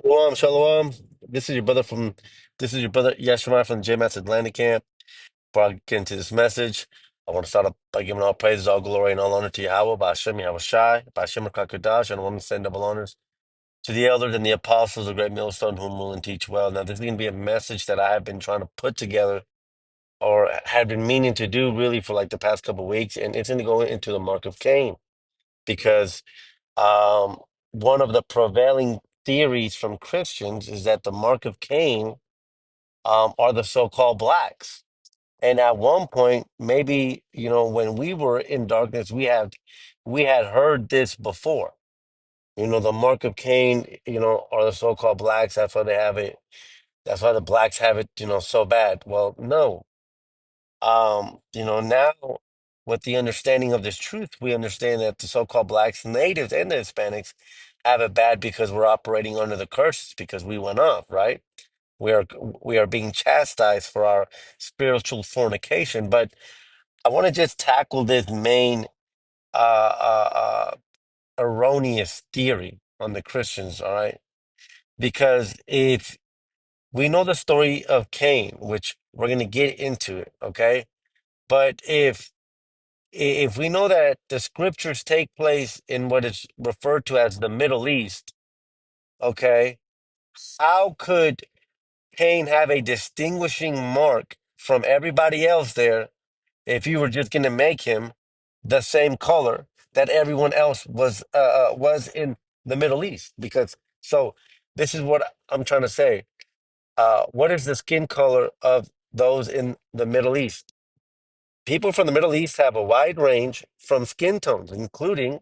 Shalom, shalom. This is your brother from this is your brother Yashima from the JMAS Atlantic Camp. Before I get into this message, I want to start off by giving all praises, all glory, and all honor to Yahweh, by Hashem Yahweh Shai, by Hashem Kakadash, and women send double honors to the elders and the apostles, the great millstone whom rule and teach well. Now, this is going to be a message that I have been trying to put together or had been meaning to do really for like the past couple of weeks, and it's going to go into the mark of Cain because um, one of the prevailing theories from Christians is that the mark of Cain are the so-called blacks. And at one point, maybe, when we were in darkness, we had heard this before. The mark of Cain, are the so-called blacks. That's why they have it. That's why the blacks have it, so bad. Well, no. Now with the understanding of this truth, we understand that the so-called blacks, natives, and the Hispanics have it bad because we're operating under the curses because we went off, right? We are being chastised for our spiritual fornication. But I want to just tackle this main uh, uh, uh, erroneous theory on the Christians, all right? Because if we know the story of Cain, which we're going to get into it, okay? But if we know that the scriptures take place in what is referred to as the Middle East, okay, how could Cain have a distinguishing mark from everybody else there if you were just going to make him the same color that everyone else was in the Middle East? Because so this is what I'm trying to say. What is the skin color of those in the Middle East? People from the Middle East have a wide range from skin tones, including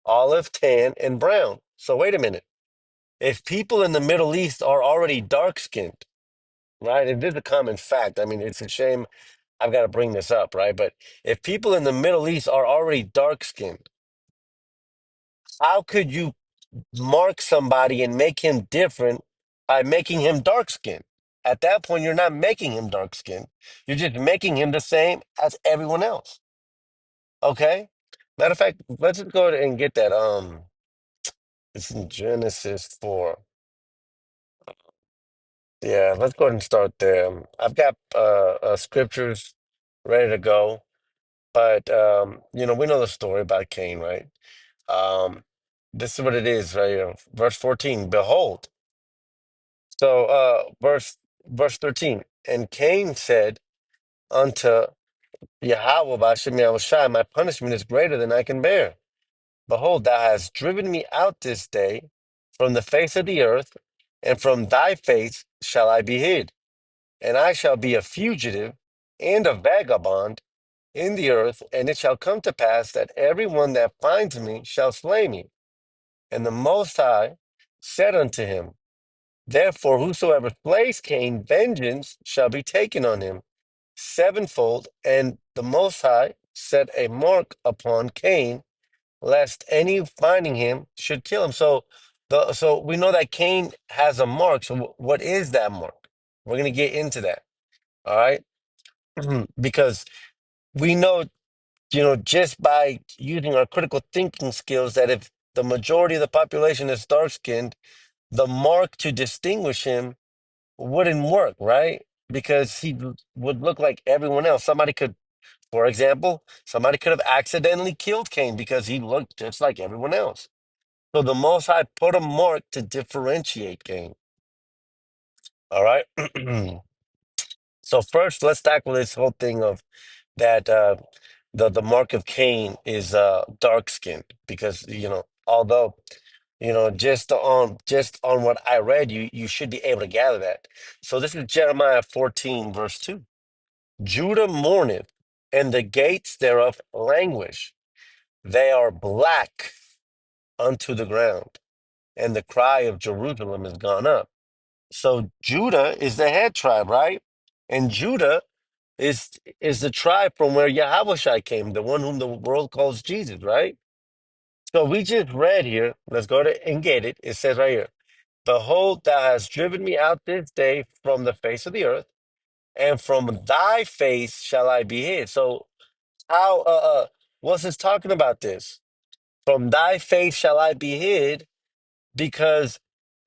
olive, tan, and brown. So wait a minute. If people in the Middle East are already dark skinned, right? And this is a common fact. I mean, it's a shame I've got to bring this up, right? But if people in the Middle East are already dark skinned, how could you mark somebody and make him different by making him dark skinned? At that point, you're not making him dark skinned. You're just making him the same as everyone else. Okay? Matter of fact, let's just go ahead and get that. It's in Genesis 4. Yeah, let's go ahead and start there. I've got scriptures ready to go, but we know the story about Cain, right? Um, this is what it is right here. Verse 14, behold. So verse 13, and Cain said unto Yahweh by Shem Yahushai, my punishment is greater than I can bear. Behold, thou hast driven me out this day from the face of the earth, and from thy face shall I be hid. And I shall be a fugitive and a vagabond in the earth, and it shall come to pass that every one that finds me shall slay me. And the Most High said unto him, therefore, whosoever slays Cain, vengeance shall be taken on him sevenfold. And the Most High set a mark upon Cain, lest any finding him should kill him. So we know that Cain has a mark. So what is that mark? We're going to get into that. All right. Because we know, just by using our critical thinking skills, that if the majority of the population is dark skinned, the mark to distinguish him wouldn't work, right? Because he would look like everyone else. For example, somebody could have accidentally killed Cain because he looked just like everyone else. So the Most High put a mark to differentiate Cain. All right. So first, let's tackle this whole thing of that the mark of Cain is dark skinned because although just on what I read, you should be able to gather that. So this is Jeremiah 14 verse 2. Judah mourneth, and the gates thereof languish. They are black unto the ground, and the cry of Jerusalem is gone up. So Judah is the head tribe, right? And Judah is is the tribe from where Yahweh came, the one whom the world calls Jesus, right? So we just read here. Let's go to and get it. It says right here, behold, thou hast driven me out this day from the face of the earth, and from thy face shall I be hid. So how what's this talking about this? From thy face shall I be hid, because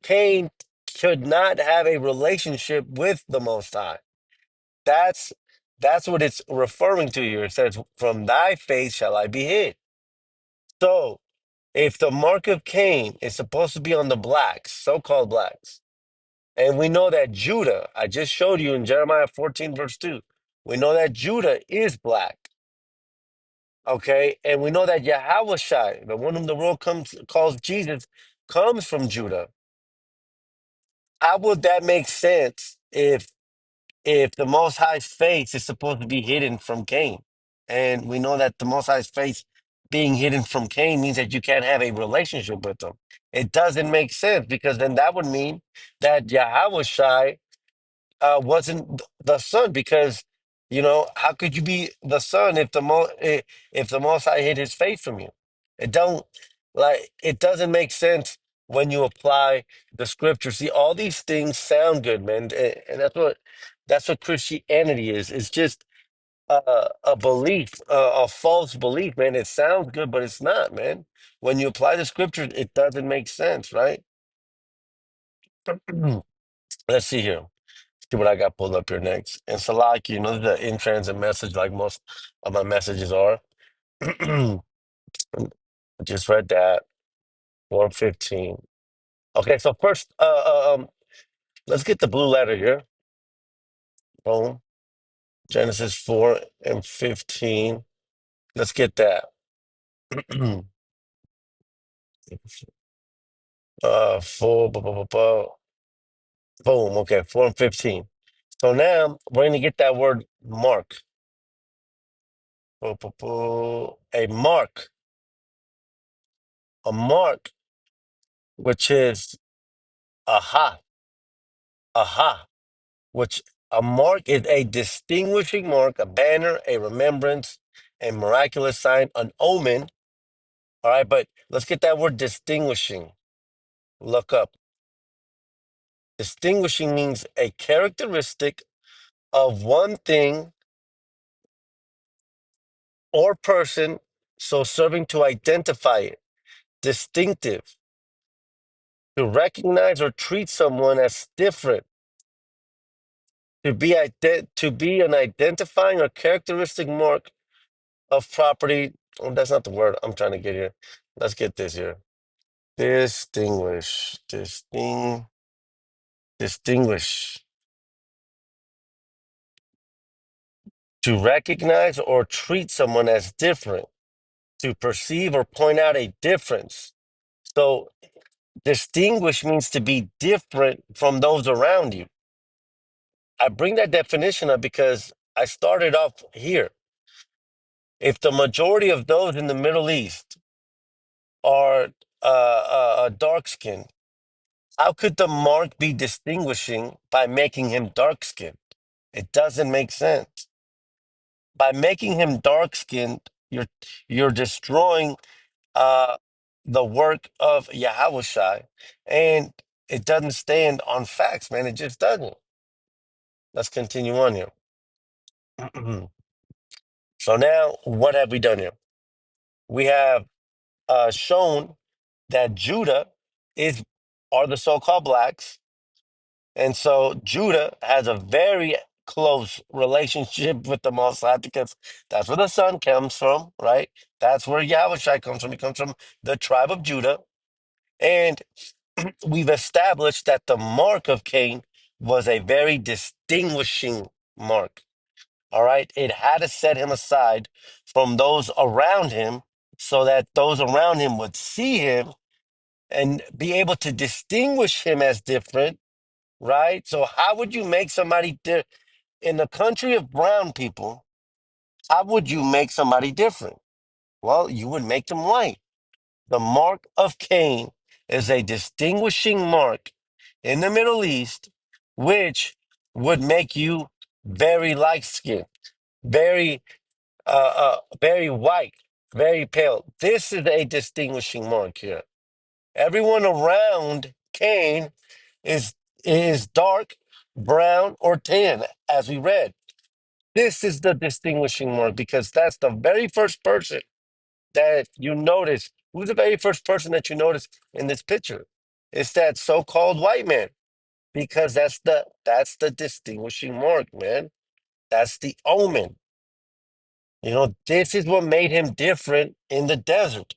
Cain could not have a relationship with the Most High. That's that's what it's referring to here. It says, "From thy face shall I be hid." So, if the mark of Cain is supposed to be on the blacks, so-called blacks, and we know that Judah, I just showed you in Jeremiah 14, verse 2, we know that Judah is black, okay? And we know that Yahweh, the one whom the world calls Jesus, comes from Judah. How would that make sense if the Most High's face is supposed to be hidden from Cain? And we know that the Most High's face being hidden from Cain means that you can't have a relationship with him. It doesn't make sense because then that would mean that Yahweh wasn't the son because how could you be the son if the Most High hid his face from you? It doesn't make sense when you apply the scripture. See, all these things sound good, man, and that's what Christianity is. It's just a belief, a false belief, man. It sounds good, but it's not, man. When you apply the scripture, it doesn't make sense, right? Let's see here. See what I got pulled up here next. And Salak, the in transit message, like most of my messages are. I just read that. 115. Okay, so first, let's get the blue letter here. Boom. Genesis 4 and 15. Let's get that. 4, boom. Okay, 4 and 15. So now we're going to get that word mark. A mark. A mark, which is aha. Aha. Which a mark is a distinguishing mark, a banner, a remembrance, a miraculous sign, an omen. All right, but let's get that word distinguishing. Look up. Distinguishing means a characteristic of one thing or person, so serving to identify it. Distinctive, to recognize or treat someone as different, to be an identifying or characteristic mark of property. Oh, that's not the word I'm trying to get here. Let's get this here. Distinguish. To recognize or treat someone as different. To perceive or point out a difference. So, distinguish means to be different from those around you. I bring that definition up because I started off here. If the majority of those in the Middle East are dark skinned, how could the mark be distinguishing by making him dark skinned? It doesn't make sense. By making him dark skinned, you're destroying uh, the work of Yahushai, and it doesn't stand on facts, man. It just doesn't. Let's continue on here. So now, what have we done here? We have shown that Judah is are the so-called blacks, and so Judah has a very close relationship with the Most High because that's where the son comes from, right? That's where Yahushua comes from. He comes from the tribe of Judah, and we've established that the mark of Cain was a very distinguishing mark. All right. It had to set him aside from those around him so that those around him would see him and be able to distinguish him as different. Right. So, how would you make somebody in the country of brown people? How would you make somebody different? Well, you would make them white. The mark of Cain is a distinguishing mark in the Middle East, which would make you very light skinned, very very white, very pale. This is a distinguishing mark here. Everyone around Cain is is dark, brown, or tan, as we read. This is the distinguishing mark because that's the very first person that you notice. Who's the very first person that you notice in this picture? It's that so-called white man because that's the distinguishing mark, man. That's the omen. This is what made him different in the desert.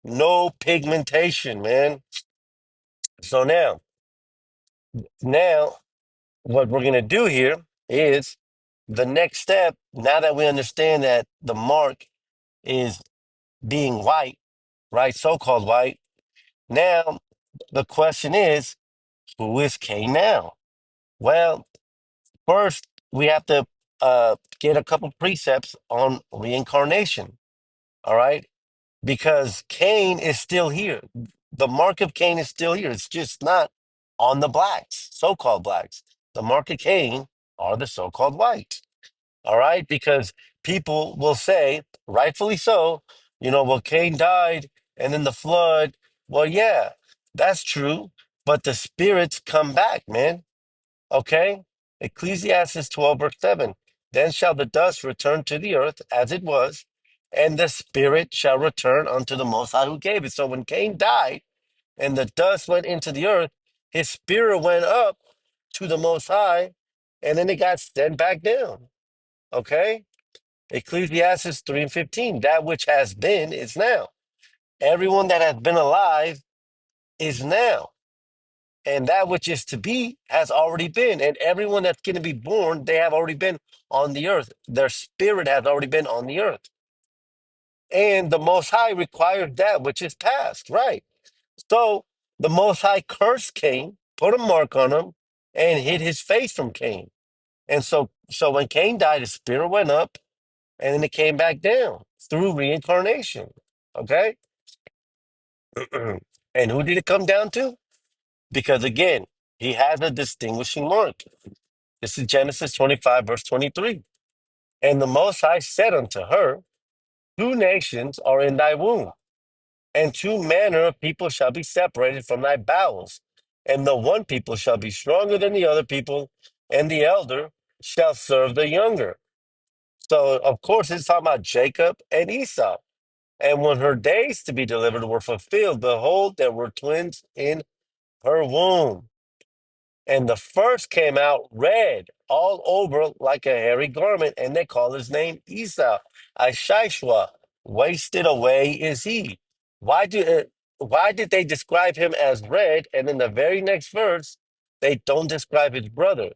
No pigmentation, man. So now what we're gonna do here is the next step. Now that we understand that the mark is being white, right? So-called white. Now the question is, who is Cain now? Well, first we have to get a couple precepts on reincarnation. All right, because Cain is still here. The mark of Cain is still here. It's just not on the blacks, so-called blacks. The mark of Cain are the so-called whites. All right, because people will say, rightfully so, well, Cain died and then the flood. Well, yeah, that's true, but the spirits come back, man. Okay? Ecclesiastes 12, verse 7. Then shall the dust return to the earth as it was, and the spirit shall return unto the Most High who gave it. So when Cain died and the dust went into the earth, his spirit went up to the Most High, and then it got sent back down. Okay? Ecclesiastes 3 and 15. That which has been is now. Everyone that has been alive is now. And that which is to be has already been. And everyone that's going to be born, they have already been on the earth. Their spirit has already been on the earth. And the Most High requires that which is past, right? So the Most High cursed Cain, put a mark on him, and hid his face from Cain. And so when Cain died, his spirit went up, and then it came back down through reincarnation. Okay? And who did it come down to? Because again, he has a distinguishing mark. This is Genesis 25, verse 23. And the Most High said unto her, two nations are in thy womb, and two manner of people shall be separated from thy bowels. And the one people shall be stronger than the other people, and the elder shall serve the younger. So, of course, it's talking about Jacob and Esau. And when her days to be delivered were fulfilled, behold, there were twins in her womb. And the first came out red all over like a hairy garment, and they call his name Esau. Ashishwa, wasted away is he. Why did they describe him as red? And in the very next verse, they don't describe his brother.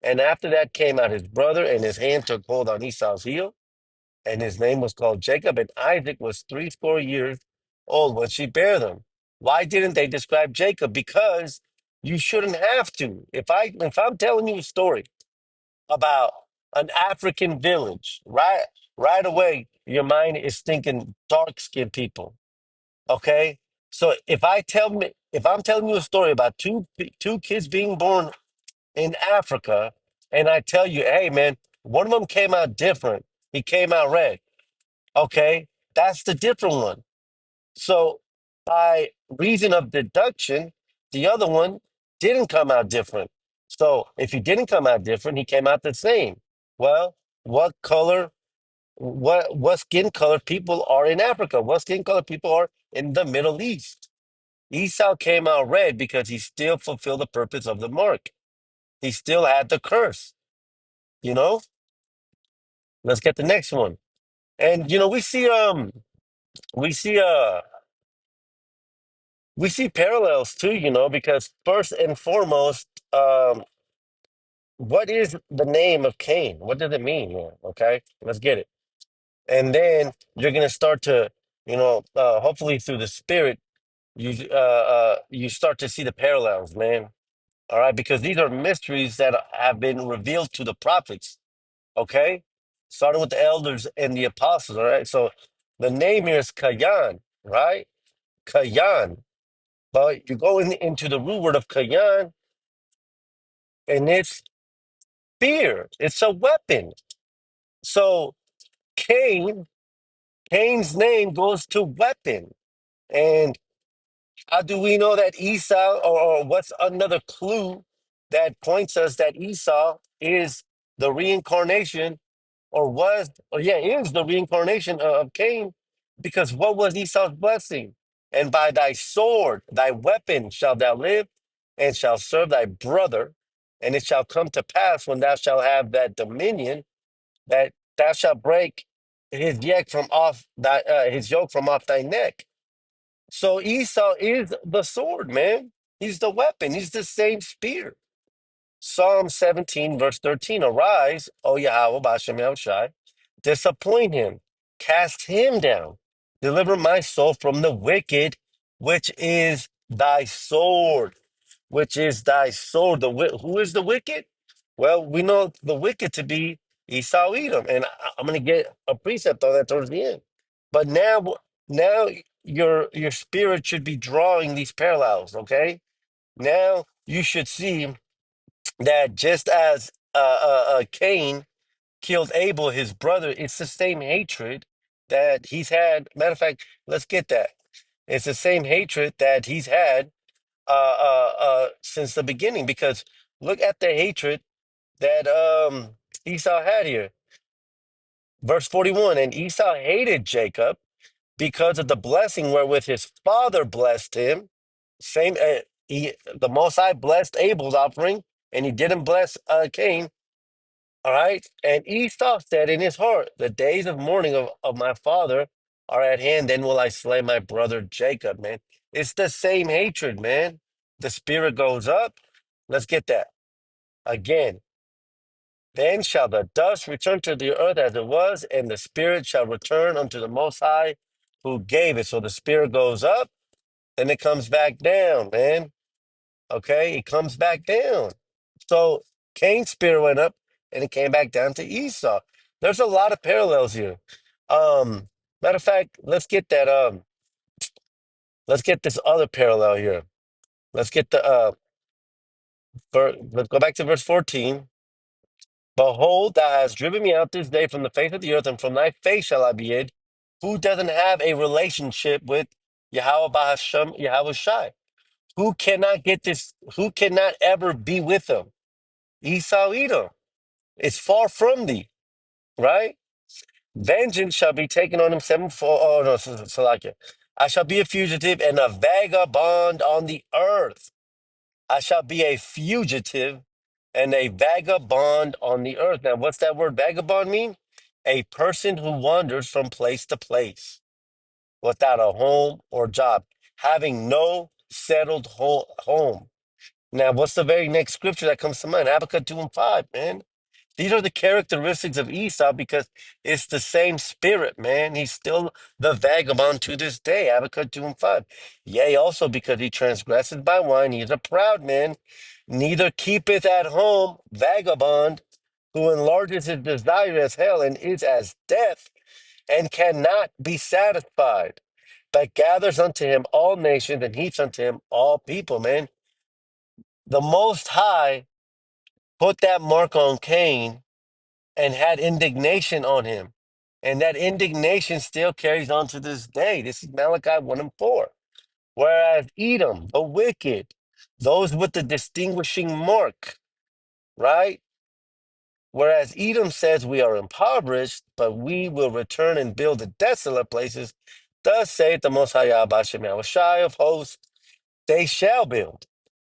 And after that came out his brother, and his hand took hold on Esau's heel, and his name was called Jacob, and Isaac was 60 years old when she bare them. Why didn't they describe Jacob? Because you shouldn't have to. If I'm telling you a story about an African village, right away your mind is thinking dark skinned people. Okay? So if I'm telling you a story about two kids being born in Africa, and I tell you, hey man, one of them came out different. He came out red. Okay, that's the different one. So, by reason of deduction, the other one didn't come out different. So, if he didn't come out different, he came out the same. Well, what color, what skin color people are in Africa? What skin color people are in the Middle East? Esau came out red because he still fulfilled the purpose of the mark. He still had the curse. You know. Let's get the next one. And we see we see parallels too, because first and foremost, what is the name of Cain? What does it mean here? Okay, let's get it. And then you're going to start to, hopefully through the spirit, you start to see the parallels, man. All right, because these are mysteries that have been revealed to the prophets. Okay, starting with the elders and the apostles. All right, so the name here is Kayan, right? Kayan. But you go into the root word of Kayan, and it's fear. It's a weapon. So Cain, Cain's name goes to weapon. And how do we know that Esau, or what's another clue that points us that Esau is the reincarnation, or yeah, is the reincarnation of Cain? Because what was Esau's blessing? and by thy sword, thy weapon shalt thou live, and shalt serve thy brother. And it shall come to pass when thou shalt have that dominion, that thou shalt break his yoke from off thy neck. So Esau is the sword, man. He's the weapon. He's the same spear. Psalm 17, verse 13. Arise, O Yahweh, Bashem Yahushai, disappoint him, cast him down, deliver my soul from the wicked, which is thy sword, which is thy sword. Who is the wicked? Well, we know the wicked to be Esau Edom, and I'm going to get a precept on that towards the end. But now your spirit should be drawing these parallels. Okay, now you should see that just as Cain killed Abel, his brother, it's the same hatred that he's had. Matter of fact, let's get that. It's the same hatred that he's had since the beginning. Because look at the hatred that Esau had here. Verse 41, and Esau hated Jacob because of the blessing wherewith his father blessed him. The Most High blessed Abel's offering, and he didn't bless Cain. All right. And Esau said in his heart, the days of mourning of my father are at hand. Then will I slay my brother Jacob, man. It's the same hatred, man. The spirit goes up. Let's get that. Again, then shall the dust return to the earth as it was, and the spirit shall return unto the Most High who gave it. So the spirit goes up, and it comes back down, man. Okay, it comes back down. So Cain's spirit went up and it came back down to Esau. There's a lot of parallels here. Um, Matter of fact, let's get this other parallel here. Let's get let's go back to verse 14. Behold, thou hast driven me out this day from the face of the earth, and from thy face shall I be hid. Who doesn't have a relationship with Yahweh Bahashem, Yahweh Shai? Who cannot get this? Who cannot ever be with him? Esau Edom. It's far from thee, right? Vengeance shall be taken on him sevenfold. Oh, no, Salakia. I shall be a fugitive and a vagabond on the earth. I shall be a fugitive and a vagabond on the earth. Now, what's that word vagabond mean? A person who wanders from place to place without a home or job, having no settled home. Now, what's the very next scripture that comes to mind? Habakkuk 2 and 5, man. These are the characteristics of Esau because it's the same spirit, man. He's still the vagabond to this day. Habakkuk 2 and 5. Yea, also because he transgresses by wine, he is a proud man, neither keepeth at home, vagabond, who enlarges his desire as hell and is as death, and cannot be satisfied, but gathers unto him all nations and heaps unto him all people, man. The Most High put that mark on Cain and had indignation on him. And that indignation still carries on to this day. This is Malachi 1 and 4. Whereas Edom, the wicked, those with the distinguishing mark, right? Whereas Edom says we are impoverished, but we will return and build the desolate places. Thus saith the Most High Yahweh Shem Shai of hosts, they shall build,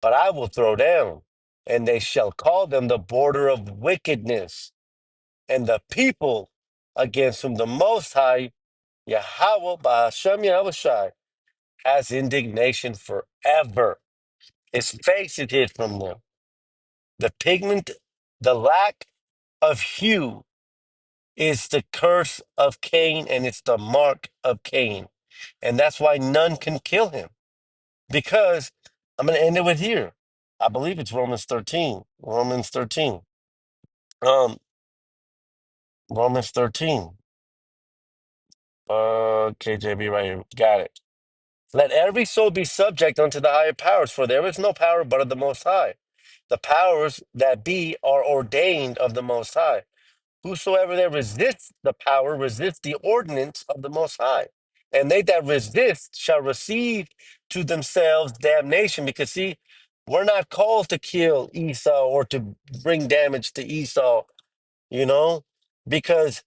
but I will throw down, and they shall call them the border of wickedness, and the people against whom the Most High Yahweh Ba'ashem Yahushai has indignation forever. His face is hid from them. The pigment, the lack of hue is the curse of Cain, and it's the mark of Cain. And that's why none can kill him. Because I'm going to end it with here. I believe it's Romans 13. Romans 13. Um, Romans 13. KJB right here. Got it. Let every soul be subject unto the higher powers, for there is no power but of the Most High. The powers that be are ordained of the Most High. Whosoever that resists the power resists the ordinance of the Most High. And they that resist shall receive to themselves damnation. Because, see, we're not called to kill Esau or to bring damage to Esau, you know, because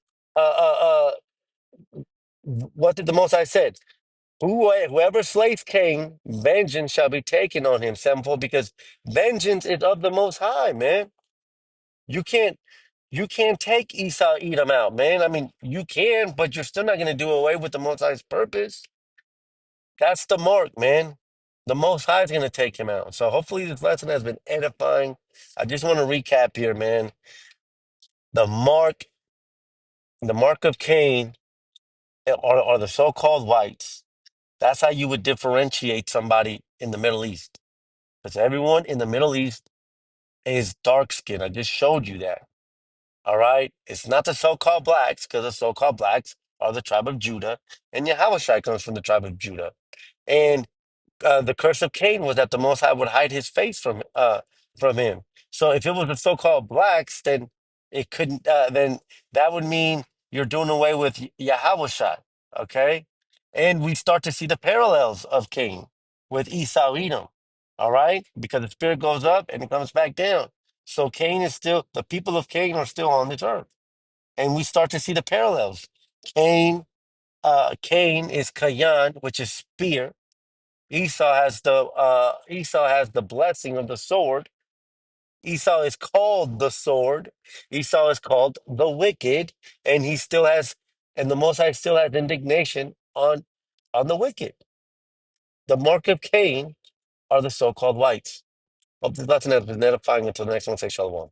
what did the Most High said? Whoever slays Cain, vengeance shall be taken on him sevenfold, because vengeance is of the Most High, man. You can't you can't take Esau, eat him out, man. I mean, you can, but you're still not going to do away with the Most High's purpose. That's the mark, man. The Most High is going to take him out. So hopefully this lesson has been edifying. I just want to recap here, man. The mark, the mark of Cain are the so-called whites. That's how you would differentiate somebody in the Middle East. Because everyone in the Middle East is dark skinned. I just showed you that. All right. It's not the so-called blacks, because the so-called blacks are the tribe of Judah, and Yahushua comes from the tribe of Judah. And the curse of Cain was that the Most High would hide his face from him. So if it was the so-called blacks, then it couldn't. Then that would mean you're doing away with Yahushua. Okay, and we start to see the parallels of Cain with Esau Edom. All right, because the spirit goes up and it comes back down. So Cain is still the people of Cain are still on this earth, and we start to see the parallels. Cain, Cain is Kayan, which is spear. Esau has the blessing of the sword. Esau is called the sword. Esau is called the wicked, and he still has, and the Most High still has indignation on the wicked. The mark of Cain are the so-called whites. Hope this lesson has been edifying. Until the next one, say shalom.